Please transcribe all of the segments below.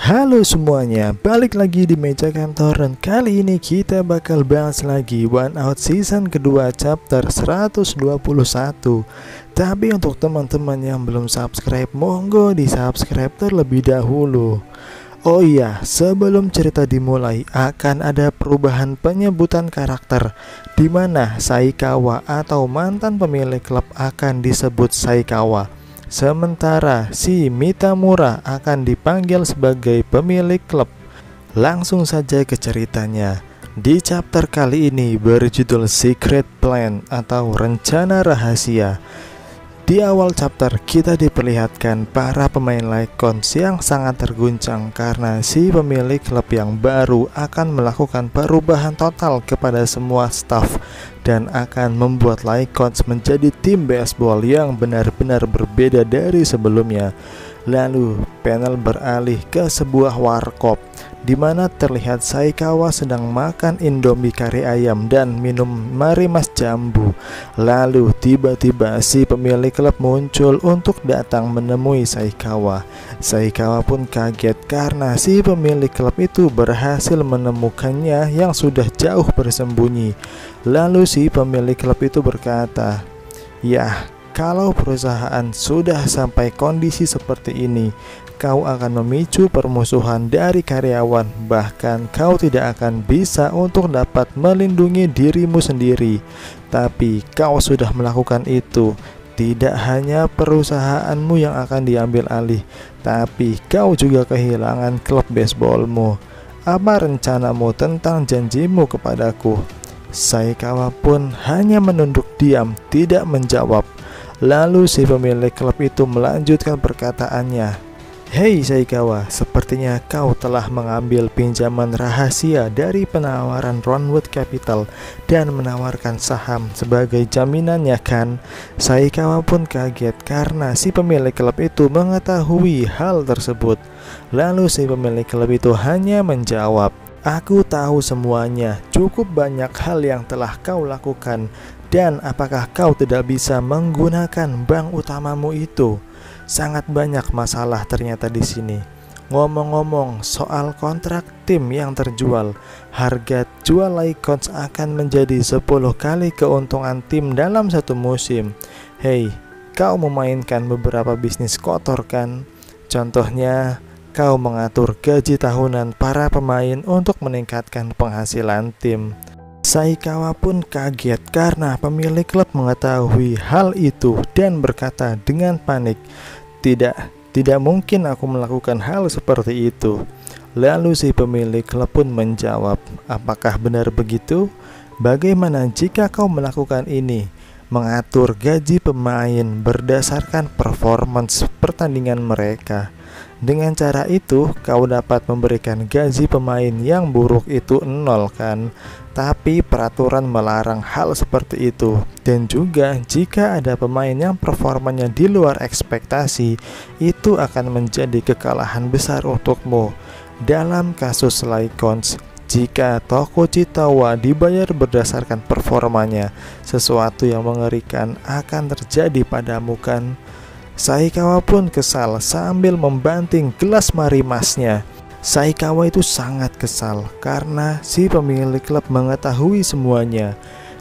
Halo semuanya, balik lagi di Meja Kantor dan kali ini kita bakal bahas lagi One Out season kedua chapter 121. Tapi untuk teman-teman yang belum subscribe, monggo di subscribe terlebih dahulu. Oh iya, sebelum cerita dimulai akan ada perubahan penyebutan karakter, di mana Saikawa atau mantan pemilik klub akan disebut Saikawa. Sementara si Mitamura akan dipanggil sebagai pemilik klub. Langsung saja ke ceritanya. Di chapter kali ini berjudul Secret Plan atau rencana rahasia. Di awal chapter kita diperlihatkan para pemain Lycons yang sangat terguncang karena si pemilik klub yang baru akan melakukan perubahan total kepada semua staff dan akan membuat Lycons menjadi tim baseball yang benar-benar berbeda dari sebelumnya. Lalu panel beralih ke sebuah warkop di mana terlihat Saikawa sedang makan indomie kari ayam dan minum marimas jambu. Lalu tiba-tiba si pemilik klub muncul untuk datang menemui Saikawa. Saikawa pun kaget karena si pemilik klub itu berhasil menemukannya yang sudah jauh bersembunyi. Lalu si pemilik klub itu berkata, "Yah, kalau perusahaan sudah sampai kondisi seperti ini, kau akan memicu permusuhan dari karyawan. Bahkan kau tidak akan bisa untuk dapat melindungi dirimu sendiri. Tapi kau sudah melakukan itu. Tidak hanya perusahaanmu yang akan diambil alih, tapi kau juga kehilangan klub baseballmu. Apa rencanamu tentang janjimu kepadaku?" Saikawa pun hanya menunduk diam, tidak menjawab. Lalu si pemilik klub itu melanjutkan perkataannya, "Hei Saikawa, sepertinya kau telah mengambil pinjaman rahasia dari penawaran Ronwood Capital dan menawarkan saham sebagai jaminannya kan?" Saikawa pun kaget karena si pemilik klub itu mengetahui hal tersebut. Lalu si pemilik klub itu hanya menjawab, "Aku tahu semuanya, cukup banyak hal yang telah kau lakukan. Dan apakah kau tidak bisa menggunakan bank utamamu itu? Sangat banyak masalah ternyata di sini. Ngomong-ngomong soal kontrak tim yang terjual, harga jual Lycons akan menjadi 10 kali keuntungan tim dalam satu musim. Hei, kau memainkan beberapa bisnis kotor kan? Contohnya, kau mengatur gaji tahunan para pemain untuk meningkatkan penghasilan tim." Saikawa pun kaget karena pemilik klub mengetahui hal itu dan berkata dengan panik, Tidak mungkin aku melakukan hal seperti itu." Lalu si pemilik klub pun menjawab, "Apakah benar begitu? Bagaimana jika kau melakukan ini? Mengatur gaji pemain berdasarkan performance pertandingan mereka. Dengan cara itu kau dapat memberikan gaji pemain yang buruk itu nol kan? Tapi peraturan melarang hal seperti itu. Dan juga jika ada pemain yang performanya di luar ekspektasi, itu akan menjadi kekalahan besar untukmu. Dalam kasus Lycons, jika Tokuchi Tawa dibayar berdasarkan performanya, sesuatu yang mengerikan akan terjadi padamu kan?" Saikawa pun kesal sambil membanting gelas marimasnya. Saikawa itu sangat kesal karena si pemilik klub mengetahui semuanya.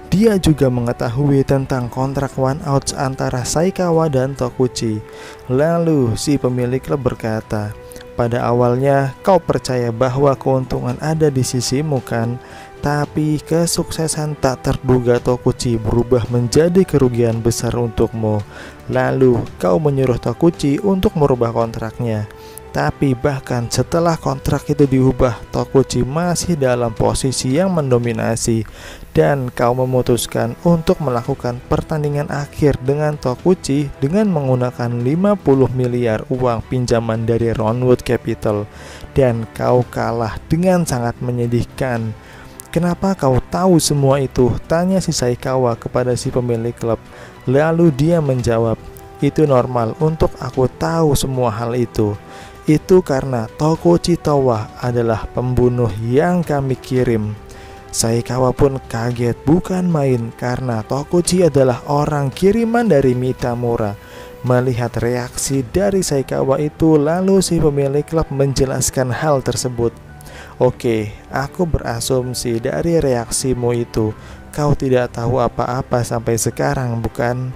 Dia juga mengetahui tentang kontrak one out antara Saikawa dan Tokuchi. Lalu si pemilik klub berkata, "Pada awalnya kau percaya bahwa keuntungan ada di sisimu kan? Tapi kesuksesan tak terduga Tokuchi berubah menjadi kerugian besar untukmu. Lalu kau menyuruh Tokuchi untuk merubah kontraknya. Tapi bahkan setelah kontrak itu diubah, Tokuchi masih dalam posisi yang mendominasi. Dan kau memutuskan untuk melakukan pertandingan akhir dengan Tokuchi dengan menggunakan 50 miliar uang pinjaman dari Ronwood Capital. Dan kau kalah dengan sangat menyedihkan. Kenapa kau tahu semua itu?" tanya si Saikawa kepada si pemilik klub. Lalu dia menjawab, "Itu normal untuk aku tahu semua hal itu. Itu karena Tokuchi Tawa adalah pembunuh yang kami kirim." Saikawa pun kaget bukan main karena Tokuchi adalah orang kiriman dari Mitamura. Melihat reaksi dari Saikawa itu, lalu si pemilik klub menjelaskan hal tersebut. Oke, aku berasumsi dari reaksimu itu, kau tidak tahu apa-apa sampai sekarang, bukan?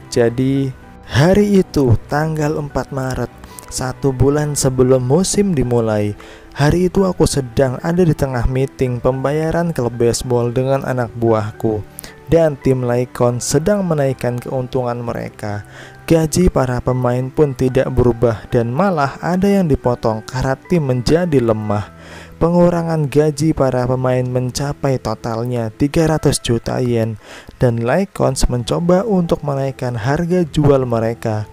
Jadi, hari itu tanggal 4 Maret, 1 bulan sebelum musim dimulai. Hari itu aku sedang ada di tengah meeting pembayaran klub baseball dengan anak buahku. Dan tim Lycon sedang menaikkan keuntungan mereka. Gaji para pemain pun tidak berubah dan malah ada yang dipotong karena tim menjadi lemah. Pengurangan gaji para pemain mencapai totalnya 300 juta yen dan Lycons mencoba untuk menaikkan harga jual mereka.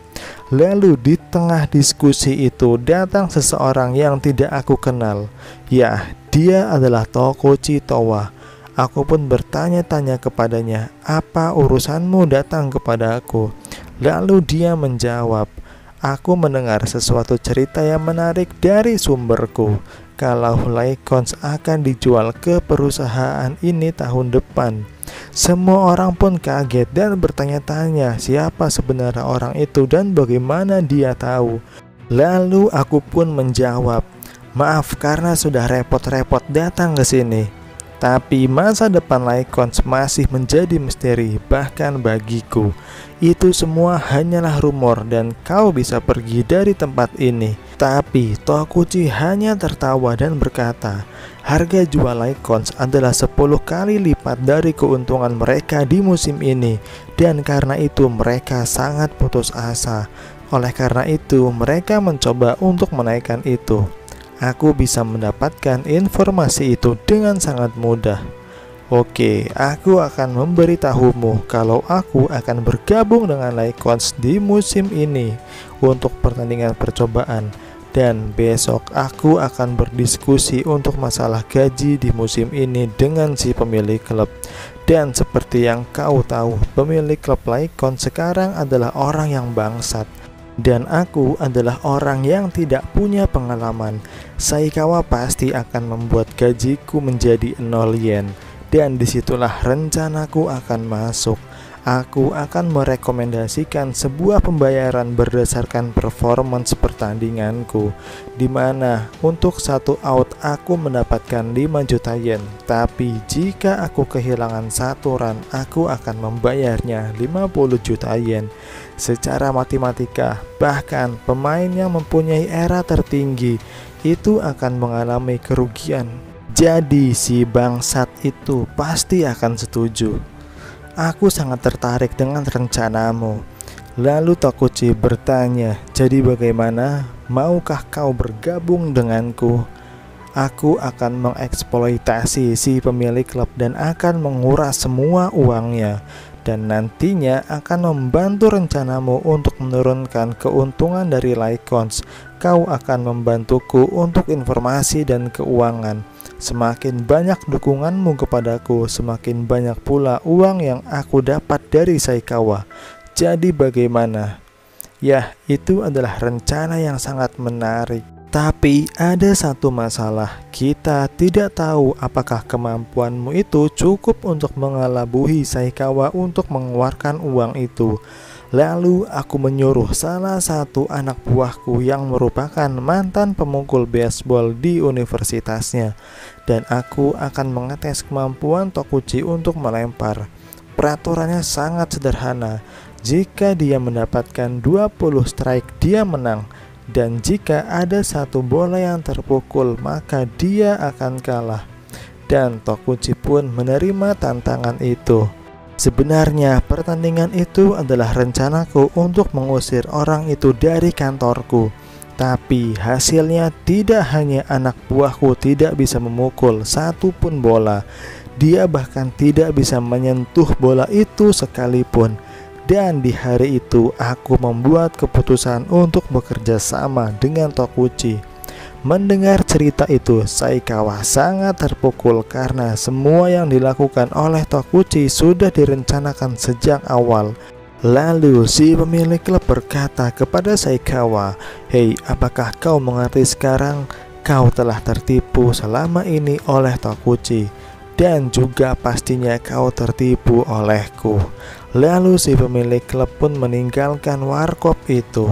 Lalu di tengah diskusi itu datang seseorang yang tidak aku kenal. Ya, dia adalah Tokuchi Towa. Aku pun bertanya-tanya kepadanya, apa urusanmu datang kepada aku? Lalu dia menjawab, aku mendengar sesuatu cerita yang menarik dari sumberku. Kalau Lycons akan dijual ke perusahaan ini tahun depan. Semua orang pun kaget dan bertanya-tanya siapa sebenarnya orang itu dan bagaimana dia tahu. Lalu aku pun menjawab, maaf karena sudah repot-repot datang ke sini. Tapi masa depan Lycons masih menjadi misteri bahkan bagiku. Itu semua hanyalah rumor dan kau bisa pergi dari tempat ini. Tapi Tokuchi hanya tertawa dan berkata, harga jual Lycons adalah 10 kali lipat dari keuntungan mereka di musim ini. Dan karena itu mereka sangat putus asa. Oleh karena itu mereka mencoba untuk menaikkan itu. Aku bisa mendapatkan informasi itu dengan sangat mudah. Oke, aku akan memberitahumu kalau aku akan bergabung dengan Lycons di musim ini untuk pertandingan percobaan. Dan besok aku akan berdiskusi untuk masalah gaji di musim ini dengan si pemilik klub. Dan seperti yang kau tahu, pemilik klub Lycons sekarang adalah orang yang bangsat. Dan aku adalah orang yang tidak punya pengalaman. Saikawa pasti akan membuat gajiku menjadi 0 yen. Dan disitulah rencanaku akan masuk. Aku akan merekomendasikan sebuah pembayaran berdasarkan performance pertandinganku, dimana untuk 1 out aku mendapatkan 5 juta yen. Tapi jika aku kehilangan 1 run, aku akan membayarnya 50 juta yen. Secara matematika, bahkan pemain yang mempunyai era tertinggi itu akan mengalami kerugian. Jadi si bangsat itu pasti akan setuju. Aku sangat tertarik dengan rencanamu. Lalu Tokuchi bertanya, jadi bagaimana? Maukah kau bergabung denganku? Aku akan mengeksploitasi si pemilik klub dan akan menguras semua uangnya. Dan nantinya akan membantu rencanamu untuk menurunkan keuntungan dari Lycons. Kau akan membantuku untuk informasi dan keuangan. Semakin banyak dukunganmu kepadaku, semakin banyak pula uang yang aku dapat dari Saikawa. Jadi bagaimana? Ya, itu adalah rencana yang sangat menarik. Tapi ada satu masalah, kita tidak tahu apakah kemampuanmu itu cukup untuk mengelabuhi Saikawa untuk mengeluarkan uang itu. Lalu aku menyuruh salah satu anak buahku yang merupakan mantan pemukul baseball di universitasnya. Dan aku akan mengetes kemampuan Tokuchi untuk melempar. Peraturannya sangat sederhana. Jika dia mendapatkan 20 strike, dia menang. Dan jika ada 1 bola yang terpukul, maka dia akan kalah. Dan Tokuchi pun menerima tantangan itu. Sebenarnya pertandingan itu adalah rencanaku untuk mengusir orang itu dari kantorku. Tapi hasilnya tidak hanya anak buahku tidak bisa memukul 1 pun bola. Dia bahkan tidak bisa menyentuh bola itu sekalipun. Dan di hari itu aku membuat keputusan untuk bekerja sama dengan Tokuchi. Mendengar cerita itu, Saikawa sangat terpukul karena semua yang dilakukan oleh Tokuchi sudah direncanakan sejak awal. Lalu si pemilik klub berkata kepada Saikawa, "Hei, apakah kau mengerti sekarang? Kau telah tertipu selama ini oleh Tokuchi. Dan juga pastinya kau tertipu olehku." Lalu si pemilik klub pun meninggalkan warkop itu.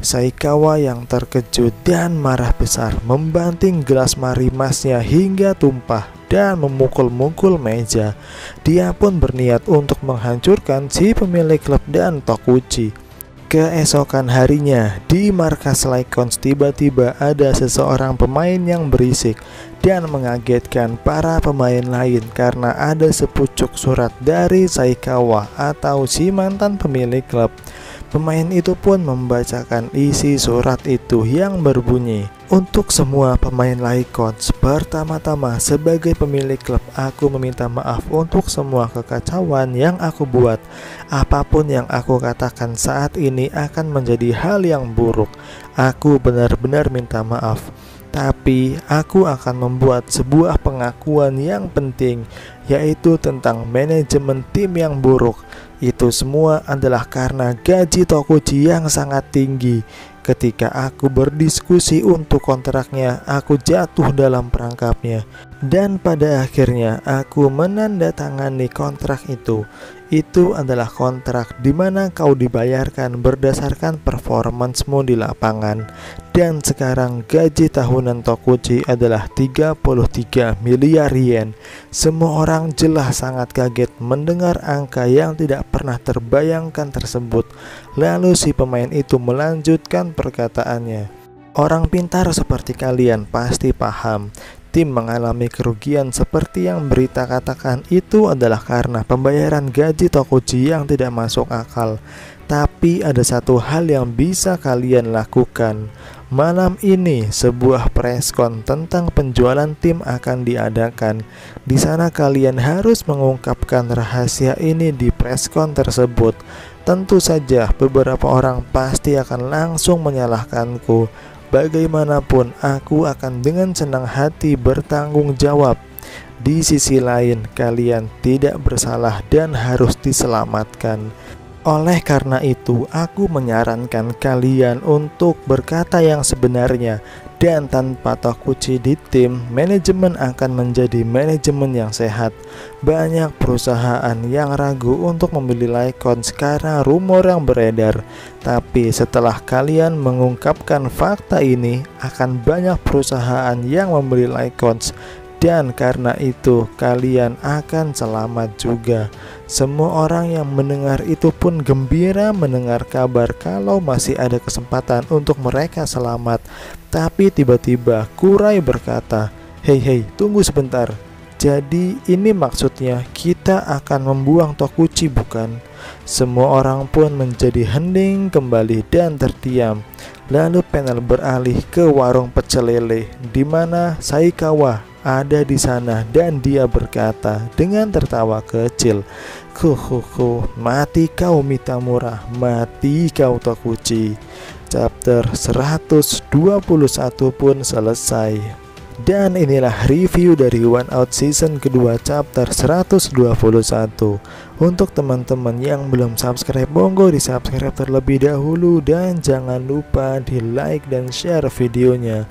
Saikawa yang terkejut dan marah besar membanting gelas marimasnya hingga tumpah dan memukul-mukul meja. Dia pun berniat untuk menghancurkan si pemilik klub dan Tokuchi. Keesokan harinya, di markas Lycons tiba-tiba ada seseorang pemain yang berisik dan mengagetkan para pemain lain karena ada sepucuk surat dari Saikawa atau si mantan pemilik klub. Pemain itu pun membacakan isi surat itu yang berbunyi, "Untuk semua pemain Lycons, pertama-tama sebagai pemilik klub aku meminta maaf untuk semua kekacauan yang aku buat. Apapun yang aku katakan saat ini akan menjadi hal yang buruk. Aku benar-benar minta maaf. Tapi aku akan membuat sebuah pengakuan yang penting, yaitu tentang manajemen tim yang buruk. Itu semua adalah karena gaji Tokuchi yang sangat tinggi. Ketika aku berdiskusi untuk kontraknya, aku jatuh dalam perangkapnya. Dan pada akhirnya aku menandatangani kontrak itu. Itu adalah kontrak di mana kau dibayarkan berdasarkan performancemu di lapangan. Dan sekarang gaji tahunan Tokuchi adalah 33 miliar yen. Semua orang jelas sangat kaget mendengar angka yang tidak pernah terbayangkan tersebut. Lalu si pemain itu melanjutkan perkataannya. Orang pintar seperti kalian pasti paham. Tim mengalami kerugian seperti yang berita katakan itu adalah karena pembayaran gaji Tokuchi yang tidak masuk akal. Tapi ada satu hal yang bisa kalian lakukan. Malam ini sebuah preskon tentang penjualan tim akan diadakan. Di sana kalian harus mengungkapkan rahasia ini di preskon tersebut. Tentu saja beberapa orang pasti akan langsung menyalahkanku. Bagaimanapun aku akan dengan senang hati bertanggung jawab. Di sisi lain, kalian tidak bersalah dan harus diselamatkan. Oleh karena itu, aku menyarankan kalian untuk berkata yang sebenarnya. Dan tanpa Tokuchi di tim, manajemen akan menjadi manajemen yang sehat. Banyak perusahaan yang ragu untuk membeli Lycons karena rumor yang beredar. Tapi setelah kalian mengungkapkan fakta ini, akan banyak perusahaan yang membeli Lycons. Dan karena itu kalian akan selamat juga. Semua orang yang mendengar itu pun gembira mendengar kabar kalau masih ada kesempatan untuk mereka selamat. Tapi tiba-tiba Kurai berkata, Hei, tunggu sebentar. Jadi ini maksudnya kita akan membuang Tokuchi, bukan?" Semua orang pun menjadi hening kembali dan terdiam. Lalu panel beralih ke warung pecel lele di mana Saikawa ada di sana dan dia berkata dengan tertawa kecil, Mati kau Mitamura, mati kau Tokuchi." Chapter 121 pun selesai. Dan inilah review dari One Out season kedua chapter 121. Untuk teman-teman yang belum subscribe, monggo di subscribe terlebih dahulu. Dan jangan lupa di like dan share videonya.